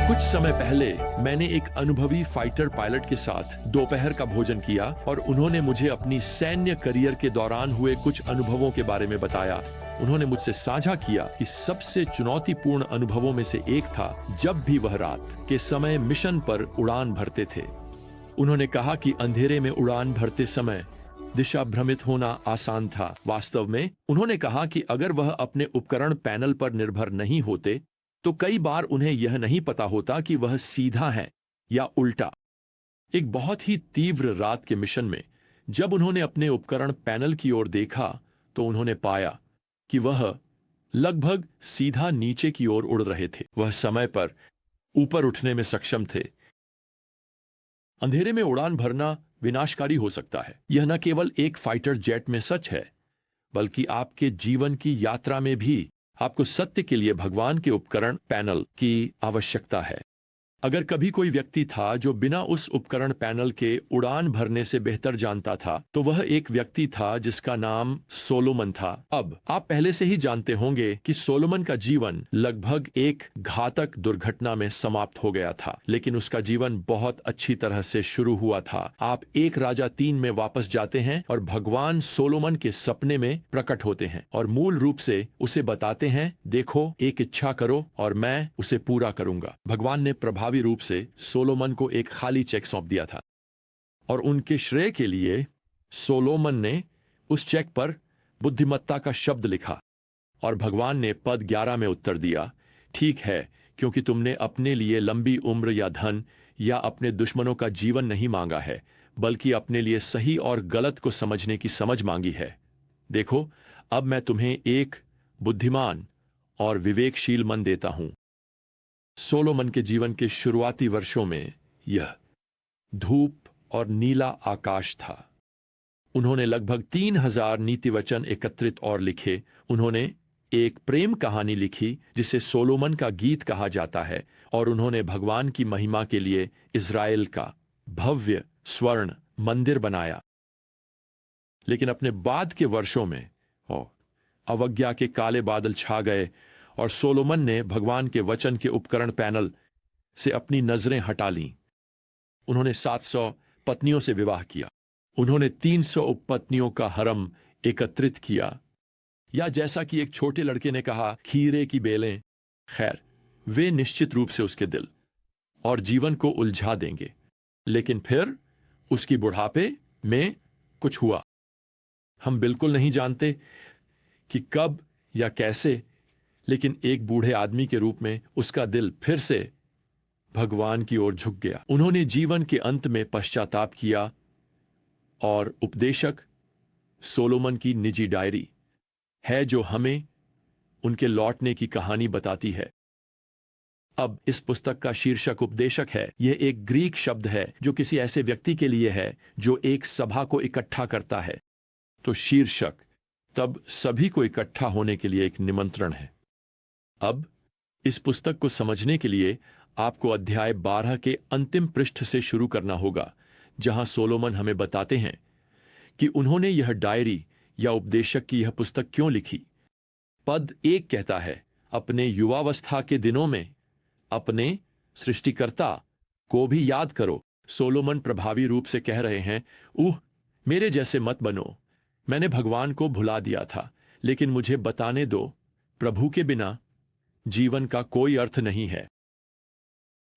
कुछ समय पहले मैंने एक अनुभवी फाइटर पायलट के साथ दोपहर का भोजन किया और उन्होंने मुझे अपनी सैन्य करियर के दौरान हुए कुछ अनुभवों के बारे में बताया। उन्होंने मुझसे साझा किया कि सबसे चुनौतीपूर्ण अनुभवों में से एक था जब भी वह रात के समय मिशन पर उड़ान भरते थे। उन्होंने कहा कि अंधेरे में उड़ान भरते समय दिशा भ्रमित होना आसान था। वास्तव में उन्होंने कहा कि अगर वह अपने उपकरण पैनल पर निर्भर नहीं होते तो कई बार उन्हें यह नहीं पता होता कि वह सीधा है या उल्टा। एक बहुत ही तीव्र रात के मिशन में जब उन्होंने अपने उपकरण पैनल की ओर देखा तो उन्होंने पाया कि वह लगभग सीधा नीचे की ओर उड़ रहे थे। वह समय पर ऊपर उठने में सक्षम थे। अंधेरे में उड़ान भरना विनाशकारी हो सकता है। यह न केवल एक फाइटर जेट में सच है, बल्कि आपके जीवन की यात्रा में भी आपको सत्य के लिए भगवान के उपकरण पैनल की आवश्यकता है। अगर कभी कोई व्यक्ति था जो बिना उस उपकरण पैनल के उड़ान भरने से बेहतर जानता था तो वह एक व्यक्ति था जिसका नाम सोलोमन था। अब आप पहले से ही जानते होंगे कि सोलोमन का जीवन लगभग एक घातक दुर्घटना में समाप्त हो गया था, लेकिन उसका जीवन बहुत अच्छी तरह से शुरू हुआ था। आप 1 राजा 3 में वापस जाते हैं और भगवान सोलोमन के सपने में प्रकट होते हैं और मूल रूप से उसे बताते हैं, देखो एक इच्छा करो और मैं उसे पूरा करूंगा। भगवान ने प्रभावी रूप से सोलोमन को एक खाली चेक सौंप दिया था और उनके श्रेय के लिए सोलोमन ने उस चेक पर बुद्धिमत्ता का शब्द लिखा और भगवान ने पद 11 में उत्तर दिया, ठीक है, क्योंकि तुमने अपने लिए लंबी उम्र या धन या अपने दुश्मनों का जीवन नहीं मांगा है, बल्कि अपने लिए सही और गलत को समझने की समझ मांगी है। देखो, अब मैं तुम्हें एक बुद्धिमान और विवेकशील मन देता हूं। सोलोमन के जीवन के शुरुआती वर्षों में यह धूप और नीला आकाश था। उन्होंने लगभग 3000 नीति वचन एकत्रित और लिखे। उन्होंने एक प्रेम कहानी लिखी जिसे सोलोमन का गीत कहा जाता है और उन्होंने भगवान की महिमा के लिए इज़राइल का भव्य स्वर्ण मंदिर बनाया। लेकिन अपने बाद के वर्षों में अवज्ञा के काले बादल छा गए और सोलोमन ने भगवान के वचन के उपकरण पैनल से अपनी नजरें हटा लीं। उन्होंने 700 पत्नियों से विवाह किया। उन्होंने 300 उपपत्नियों का हरम एकत्रित किया, या जैसा कि एक छोटे लड़के ने कहा, खीरे की बेलें। खैर, वे निश्चित रूप से उसके दिल और जीवन को उलझा देंगे। लेकिन फिर उसकी बुढ़ापे में कुछ हुआ। हम बिल्कुल नहीं जानते कि कब या कैसे, लेकिन एक बूढ़े आदमी के रूप में उसका दिल फिर से भगवान की ओर झुक गया। उन्होंने जीवन के अंत में पश्चाताप किया और उपदेशक सोलोमन की निजी डायरी है जो हमें उनके लौटने की कहानी बताती है। अब इस पुस्तक का शीर्षक उपदेशक है। यह एक ग्रीक शब्द है जो किसी ऐसे व्यक्ति के लिए है जो एक सभा को इकट्ठा करता है। तो शीर्षक तब सभी को इकट्ठा होने के लिए एक निमंत्रण है। अब इस पुस्तक को समझने के लिए आपको अध्याय 12 के अंतिम पृष्ठ से शुरू करना होगा, जहां सोलोमन हमें बताते हैं कि उन्होंने यह डायरी या उपदेशक की यह पुस्तक क्यों लिखी। पद 1 कहता है, अपने युवावस्था के दिनों में अपने सृष्टिकर्ता को भी याद करो। सोलोमन प्रभावी रूप से कह रहे हैं, मेरे जैसे मत बनो। मैंने भगवान को भुला दिया था, लेकिन मुझे बताने दो, प्रभु के बिना जीवन का कोई अर्थ नहीं है।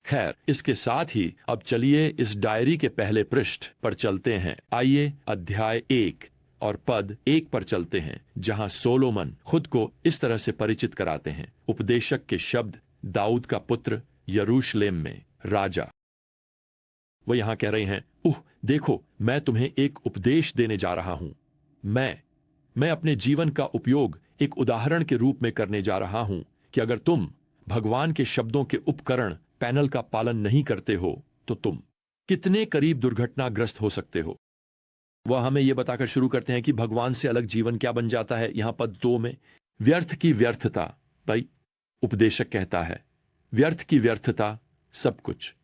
खैर, इसके साथ ही अब चलिए इस डायरी के पहले पृष्ठ पर चलते हैं। आइए अध्याय 1 और पद 1 पर चलते हैं, जहां सोलोमन खुद को इस तरह से परिचित कराते हैं। उपदेशक के शब्द, दाऊद का पुत्र, यरूशलेम में राजा। वो यहां कह रहे हैं, देखो, मैं तुम्हें एक उपदेश देने जा रहा हूं। मैं अपने जीवन का उपयोग एक उदाहरण के रूप में करने जा रहा हूं कि अगर तुम भगवान के शब्दों के उपकरण पैनल का पालन नहीं करते हो तो तुम कितने करीब दुर्घटनाग्रस्त हो सकते हो। वह हमें यह बताकर शुरू करते हैं कि भगवान से अलग जीवन क्या बन जाता है। यहां पद 2 में व्यर्थ की व्यर्थता। भाई, उपदेशक कहता है, व्यर्थ की व्यर्थता, सब कुछ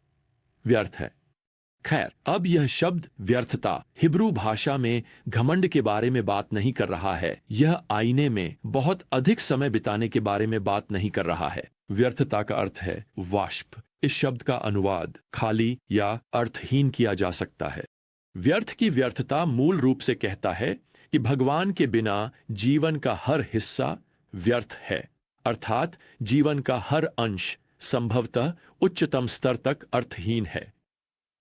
व्यर्थ है। खैर, अब यह शब्द व्यर्थता हिब्रू भाषा में घमंड के बारे में बात नहीं कर रहा है। यह आईने में बहुत अधिक समय बिताने के बारे में बात नहीं कर रहा है। व्यर्थता का अर्थ है वाष्प, इस शब्द का अनुवाद खाली या अर्थहीन किया जा सकता है। व्यर्थ की व्यर्थता मूल रूप से कहता है कि भगवान के बिना जीवन का हर हिस्सा व्यर्थ है, अर्थात जीवन का हर अंश संभवतः उच्चतम स्तर तक अर्थहीन है।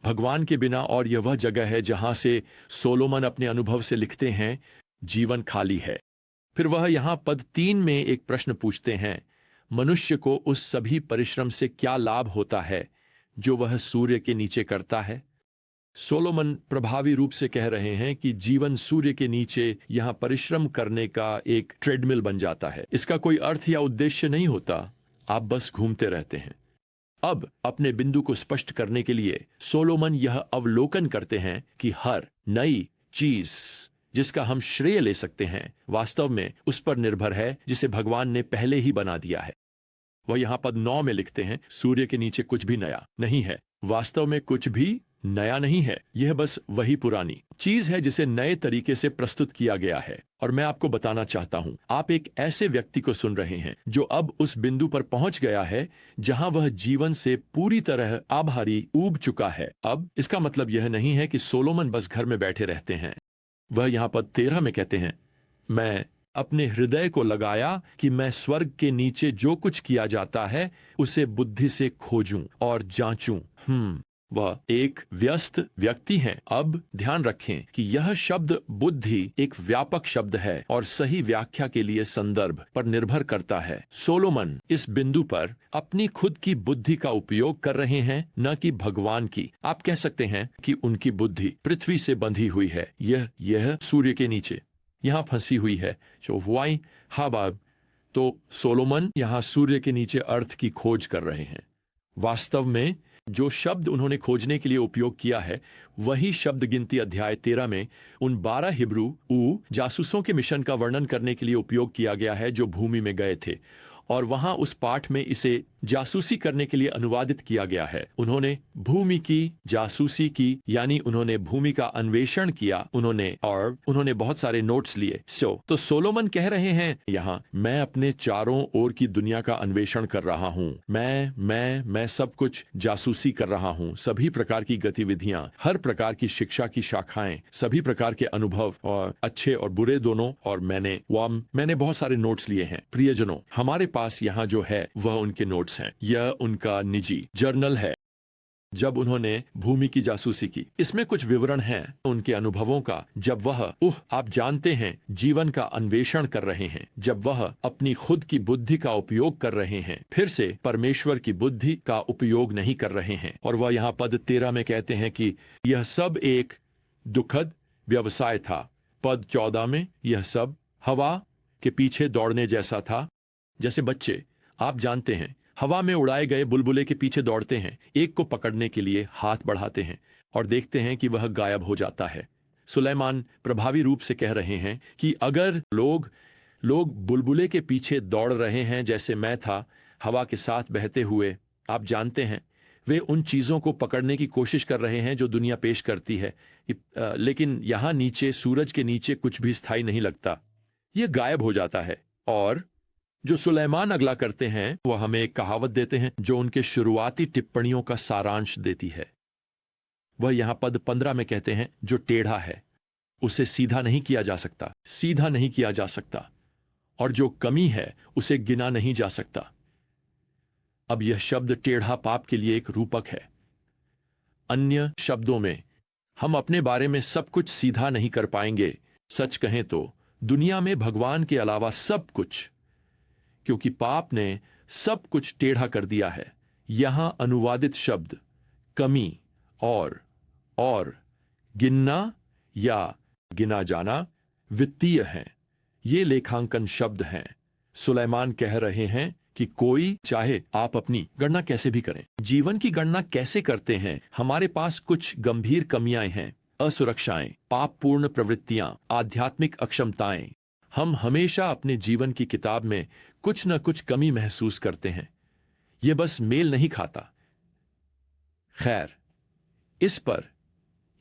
भगवान के बिना, और यह वह जगह है जहां से सोलोमन अपने अनुभव से लिखते हैं, जीवन खाली है। फिर वह यहां पद 3 में एक प्रश्न पूछते हैं, मनुष्य को उस सभी परिश्रम से क्या लाभ होता है जो वह सूर्य के नीचे करता है? सोलोमन प्रभावी रूप से कह रहे हैं कि जीवन सूर्य के नीचे यहां परिश्रम करने का एक ट्रेडमिल बन जाता है। इसका कोई अर्थ या उद्देश्य नहीं होता, आप बस घूमते रहते हैं। अब अपने बिंदु को स्पष्ट करने के लिए सोलोमन यह अवलोकन करते हैं कि हर नई चीज जिसका हम श्रेय ले सकते हैं वास्तव में उस पर निर्भर है जिसे भगवान ने पहले ही बना दिया है। वह यहां पद 9 में लिखते हैं, सूर्य के नीचे कुछ भी नया नहीं है। वास्तव में कुछ भी नया नहीं है, यह बस वही पुरानी चीज है जिसे नए तरीके से प्रस्तुत किया गया है। और मैं आपको बताना चाहता हूं, आप एक ऐसे व्यक्ति को सुन रहे हैं जो अब उस बिंदु पर पहुंच गया है जहां वह जीवन से पूरी तरह आभारी ऊब चुका है। अब इसका मतलब यह नहीं है कि सोलोमन बस घर में बैठे रहते हैं। वह यहां पद 13 में कहते हैं, मैं अपने हृदय को लगाया कि मैं स्वर्ग के नीचे जो कुछ किया जाता है उसे बुद्धि से खोजूं और जांचूं। वह एक व्यस्त व्यक्ति हैं। अब ध्यान रखें कि यह शब्द बुद्धि एक व्यापक शब्द है और सही व्याख्या के लिए संदर्भ पर निर्भर करता है। सोलोमन इस बिंदु पर अपनी खुद की बुद्धि का उपयोग कर रहे हैं, न कि भगवान की। आप कह सकते हैं कि उनकी बुद्धि पृथ्वी से बंधी हुई है, यह सूर्य के नीचे यहां फंसी हुई है। वाई हाबाब, तो सोलोमन यहां सूर्य के नीचे अर्थ की खोज कर रहे हैं। वास्तव में जो शब्द उन्होंने खोजने के लिए उपयोग किया है वही शब्द गिनती अध्याय 13 में उन 12 हिब्रू जासूसों के मिशन का वर्णन करने के लिए उपयोग किया गया है जो भूमि में गए थे, और वहां उस पाठ में इसे जासूसी करने के लिए अनुवादित किया गया है। उन्होंने भूमि की जासूसी की, यानी उन्होंने भूमि का अन्वेषण किया, उन्होंने बहुत सारे नोट्स लिए। तो सोलोमन कह रहे हैं यहाँ, मैं अपने चारों ओर की दुनिया का अन्वेषण कर रहा हूँ। मैं सब कुछ जासूसी कर रहा हूँ। सभी प्रकार की गतिविधियां, हर प्रकार की शिक्षा की शाखाएं, सभी प्रकार के अनुभव, और अच्छे और बुरे दोनों, और मैंने बहुत सारे नोट्स लिए हैं। प्रियजनों, हमारे पास यहाँ जो है वह उनके नोट्स हैं। यह उनका निजी जर्नल है जब उन्होंने भूमि की जासूसी की। इसमें कुछ विवरण हैं उनके अनुभवों का जब वह आप जानते हैं जीवन का अन्वेषण कर रहे हैं, जब वह अपनी खुद की बुद्धि का उपयोग कर रहे हैं, फिर से परमेश्वर की बुद्धि का उपयोग नहीं कर रहे हैं। और वह यहाँ पद 13 में कहते हैं कि यह सब एक दुखद व्यवसाय था। पद 14 में यह सब हवा के पीछे दौड़ने जैसा था। जैसे बच्चे, आप जानते हैं, हवा में उड़ाए गए बुलबुले के पीछे दौड़ते हैं, एक को पकड़ने के लिए हाथ बढ़ाते हैं और देखते हैं कि वह गायब हो जाता है। सुलेमान प्रभावी रूप से कह रहे हैं कि अगर लोग बुलबुले के पीछे दौड़ रहे हैं जैसे मैं था हवा के साथ बहते हुए, आप जानते हैं, वे उन चीजों को पकड़ने की कोशिश कर रहे हैं जो दुनिया पेश करती है, लेकिन यहां नीचे, सूरज के नीचे कुछ भी स्थायी नहीं लगता, यह गायब हो जाता है। और जो सुलेमान अगला करते हैं वह हमें एक कहावत देते हैं जो उनके शुरुआती टिप्पणियों का सारांश देती है। वह यहां पद 15 में कहते हैं, जो टेढ़ा है उसे सीधा नहीं किया जा सकता, और जो कमी है उसे गिना नहीं जा सकता। अब यह शब्द टेढ़ा पाप के लिए एक रूपक है। अन्य शब्दों में, हम अपने बारे में सब कुछ सीधा नहीं कर पाएंगे। सच कहें तो दुनिया में भगवान के अलावा सब कुछ, क्योंकि पाप ने सब कुछ टेढ़ा कर दिया है। यहां अनुवादित शब्द कमी और गिनना या गिना जाना वित्तीय हैं। ये लेखांकन शब्द हैं। सुलेमान कह रहे हैं कि कोई, चाहे आप अपनी गणना कैसे भी करें, जीवन की गणना कैसे करते हैं, हमारे पास कुछ गंभीर कमियां हैं, असुरक्षाएं, पापपूर्ण प्रवृत्तियां, आध्यात्मिक अक्षमताएं। हम हमेशा अपने जीवन की किताब में कुछ न कुछ कमी महसूस करते हैं। यह बस मेल नहीं खाता। खैर, इस पर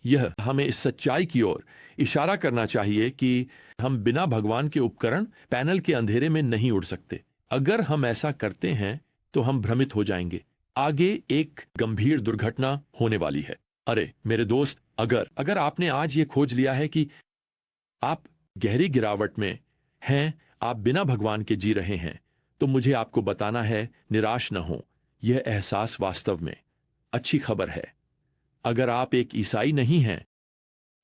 यह हमें इस सच्चाई की ओर इशारा करना चाहिए कि हम बिना भगवान के उपकरण पैनल के अंधेरे में नहीं उड़ सकते। अगर हम ऐसा करते हैं तो हम भ्रमित हो जाएंगे। आगे एक गंभीर दुर्घटना होने वाली है। अरे मेरे दोस्त, अगर आपने आज ये खोज लिया है कि आप गहरी गिरावट में हैं, आप बिना भगवान के जी रहे हैं, तो मुझे आपको बताना है, निराश न हो। यह एहसास वास्तव में अच्छी खबर है। अगर आप एक ईसाई नहीं हैं,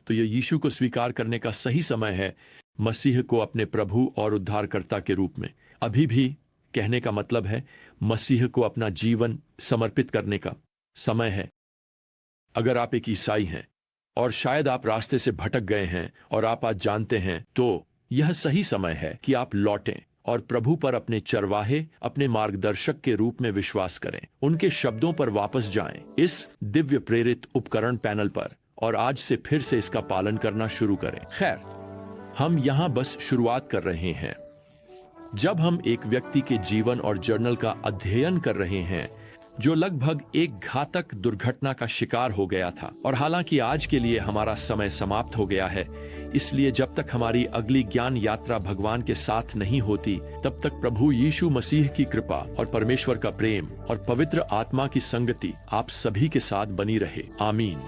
तो यह यीशु को स्वीकार करने का सही समय है, मसीह को अपने प्रभु और उद्धारकर्ता के रूप में। अभी भी कहने का मतलब है, मसीह को अपना जीवन समर्पित करने का समय है। अगर आप एक ईसाई हैं और शायद आप रास्ते से भटक गए हैं और आप आज जानते हैं, तो यह सही समय है कि आप लौटें और प्रभु पर अपने चरवाहे, अपने मार्गदर्शक के रूप में विश्वास करें। उनके शब्दों पर वापस जाएं इस दिव्य प्रेरित उपकरण पैनल पर और आज से फिर से इसका पालन करना शुरू करें। खैर, हम यहां बस शुरुआत कर रहे हैं। जब हम एक व्यक्ति के जीवन और जर्नल का अध्ययन कर रहे हैं जो लगभग एक घातक दुर्घटना का शिकार हो गया था, और हालांकि आज के लिए हमारा समय समाप्त हो गया है, इसलिए जब तक हमारी अगली ज्ञान यात्रा भगवान के साथ नहीं होती, तब तक प्रभु यीशु मसीह की कृपा और परमेश्वर का प्रेम और पवित्र आत्मा की संगति आप सभी के साथ बनी रहे। आमीन।